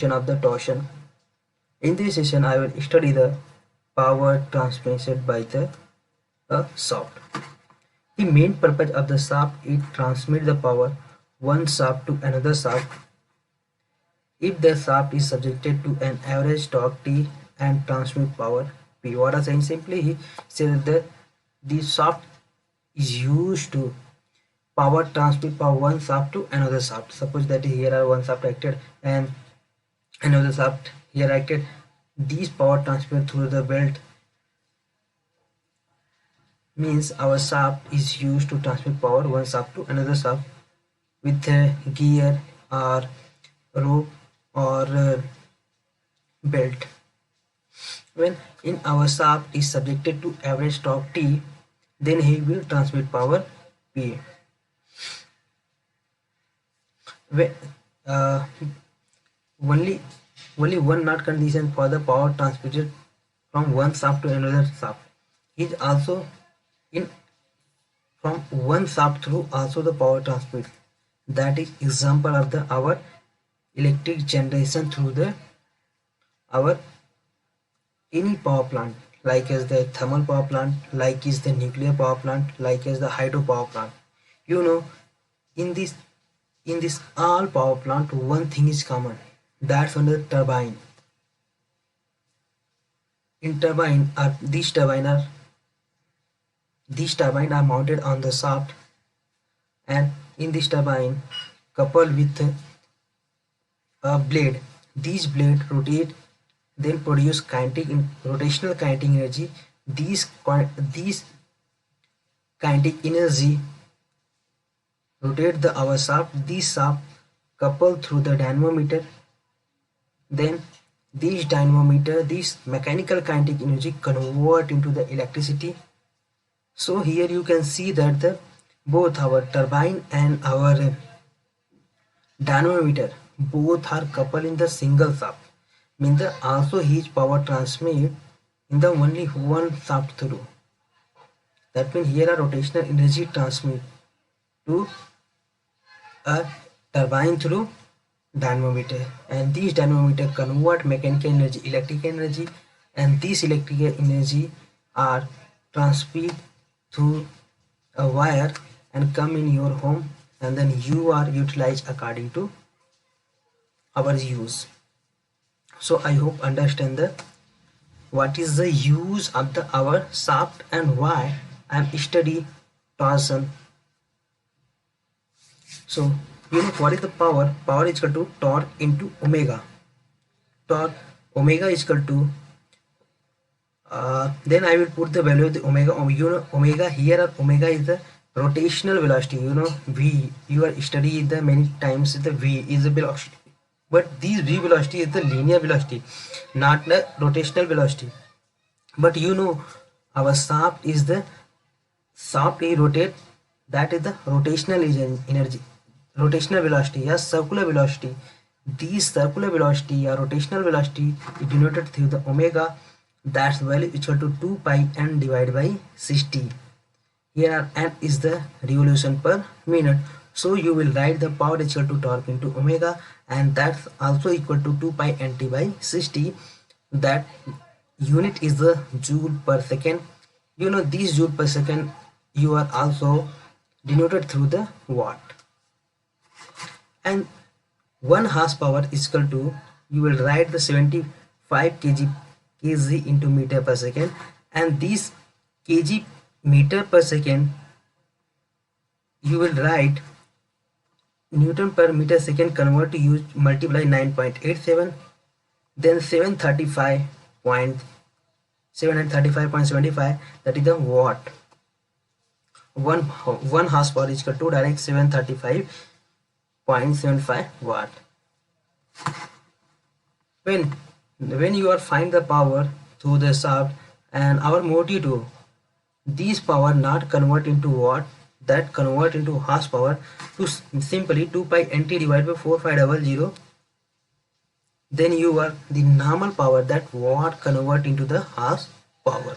of the torsion. In this session, I will study the power transmitted by the shaft. The main purpose of the shaft is transmit the power one shaft to another shaft. If the shaft is subjected to an average torque T and transmit power P. What I'm saying simply he says that the shaft is used to power transmit power one shaft to another shaft. Suppose that here are one shaft acted and another shaft here acted. These power transfer through the belt means our shaft is used to transmit power one shaft to another shaft with a gear or rope or belt. When in our shaft is subjected to average torque T, then he will transmit power P. When, uh, only only one not condition for the power transmitted from one shaft to another shaft is also in from one shaft through also the power transmit. That is example of the our electric generation through the our any power plant, like as the thermal power plant, like is the nuclear power plant, like as the hydro power plant. You know, in this all power plant one thing is common, that's on the turbine. In turbine are these turbine are mounted on the shaft, and in this turbine coupled with a blade, these blade rotate, then produce rotational kinetic energy. These kinetic energy rotate the our shaft. These shaft coupled through the dynamometer, then this mechanical kinetic energy convert into the electricity. So here you can see that the both our turbine and our dynamometer both are coupled in the single shaft. Means the also his power transmit in the only one shaft through. That means here a rotational energy transmit to a turbine through dynamometer, and these dynamometer convert mechanical energy electric energy, and this electrical energy are transmitted through a wire and come in your home, and then you are utilized according to our use. So I hope understand that what is the use of the our shaft and why I am study torsion. So you know what is the power? Power is equal to torque into omega. Torque omega is equal to then I will put the value of the omega. You know omega here, omega is the rotational velocity. You know v, you are study the many times the v is the velocity, but this v velocity is the linear velocity, not the rotational velocity. But you know our shaft is the shaft is rotate, that is the rotational energy, rotational velocity. Yes, circular velocity. These circular velocity or rotational velocity is denoted through the omega. That's value is equal to 2 pi n divided by 60. Here n is the revolution per minute. So you will write the power is equal to torque into omega, and that's also equal to 2 pi nt by 60. That unit is the joule per second. You know this joule per second you are also denoted through the watt, and 1 horsepower is equal to, you will write the 75 kg into meter per second, and this kg meter per second you will write newton per meter second, convert to use multiply 9.87, then 735.75, that is the watt. One horsepower is equal to direct 735.75 watt. When you are find the power through the shaft and our motive to these power not convert into watt, that convert into horsepower to simply 2 pi nt divided by 4500, then you are the normal power that watt convert into the horsepower.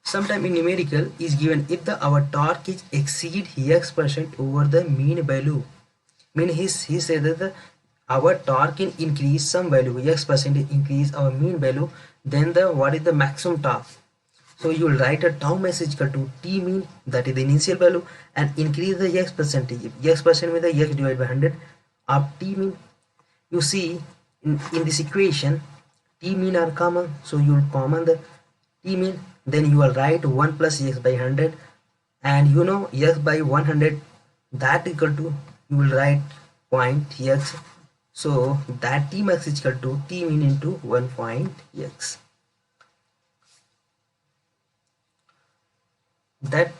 Sometime in numerical is given if the our torque is exceed x% over the mean value. Mean he said that our torque in increase some value, x percentage increase our mean value, then the what is the maximum torque? So you will write a tau max is equal to T mean, that is the initial value, and increase the x percentage. X percent with the x divided by 100 of T mean. You see in this equation T mean are common, so you will common the T mean, then you will write 1 plus x by 100, and you know x by 100 that equal to, you will write point x, so that T max is equal to T mean into 1 point x. That